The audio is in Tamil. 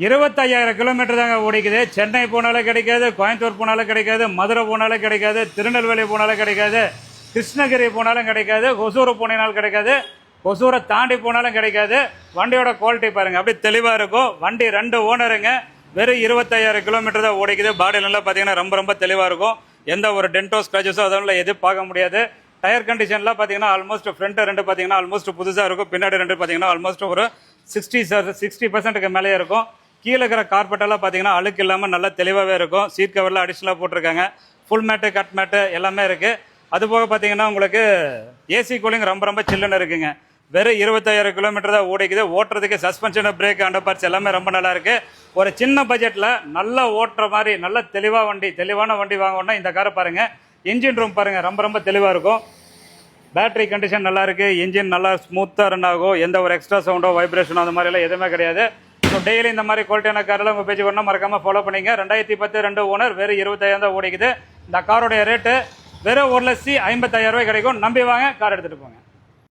25,000 கிலோமீட்டர் தாங்க ஓடிக்குது. சென்னை போனாலும் கிடைக்காது, கோயம்புத்தூர் போனாலும் கிடைக்காது, மதுரை போனாலும் கிடைக்காது, திருநெல்வேலி போனாலும் கிடைக்காது, கிருஷ்ணகிரி போனாலும் கிடைக்காது, ஒசூர் போனாலும் கிடைக்காது, ஒசூரை தாண்டி போனாலும் கிடைக்காது. வண்டியோட குவாலிட்டி பாருங்கள், அப்படியே தெளிவாக இருக்கும். வண்டி 2 ஓனருங்க, வெறும் 25,000 கிலோமீட்டர் தான் ஓடிக்குது. பாடி நல்லா பார்த்தீங்கன்னா ரொம்ப தெளிவாக இருக்கும். எந்த ஒரு டென்டோ ஸ்க்ராச்சஸோ அதெல்லாம் எதுவும் பார்க்க முடியாது. டயர் கண்டிஷன்லாம் பார்த்தீங்கன்னா ஆல்மோஸ்ட் ஃப்ரண்ட் 2 பார்த்தீங்கன்னா ஆல்மோஸ்ட் புதுசாக இருக்கும். பின்னாடி 2 பார்த்தீங்கன்னா ஆல்மோஸ்ட் ஒரு 60% மேலேயே இருக்கும். கீழே இருக்கிற கார்பெட்டெல்லாம் பார்த்தீங்கன்னா அழுக்கு இல்லாமல் நல்லா தெளிவாகவே இருக்கும். சீட் கவர்லாம் அடிஷ்னலாக போட்டிருக்காங்க. ஃபுல் மேட்டு, கட் மேட்டு எல்லாமே இருக்குது. அதுபோக பார்த்தீங்கன்னா உங்களுக்கு ஏசி கூலிங் ரொம்ப சில்லுன்னு இருக்குங்க. வெறும் 25,000 கிலோமீட்டர் தான் ஓடிக்குது. ஓட்டுறதுக்கு சஸ்பென்ஷன், பிரேக், அண்டர் பார்ட்ஸ் எல்லாமே ரொம்ப நல்லா இருக்குது. ஒரு சின்ன பட்ஜெட்டில் நல்லா ஓட்டுற மாதிரி நல்ல தெளிவான வண்டி வாங்கணும்னா இந்த காரை பாருங்கள். இன்ஜின் ரூம் பாருங்கள், ரொம்ப தெளிவாக இருக்கும். பேட்டரி கண்டிஷன் நல்லா இருக்குது. இன்ஜின் நல்லா ஸ்மூத்தாக ரன் ஆகும். எந்த ஒரு எக்ஸ்ட்ரா சவுண்டோ, வைப்ரேஷனோ அந்த மாதிரிலாம் எதுவுமே கிடையாது. ஸோ டெய்லி இந்த மாதிரி குவாலிட்டியான காரில் உங்கள் பேஜ் பண்ணால் மறக்காமல் ஃபாலோ பண்ணிங்க. 2010 2 ஓனர், வெறும் 25,000 தான் ஓடிக்குது. இந்த காரோடைய ரேட்டு வெறும் 1,55,000 கிடைக்கும். நம்பி வாங்க, கார் எடுத்துகிட்டு போங்க.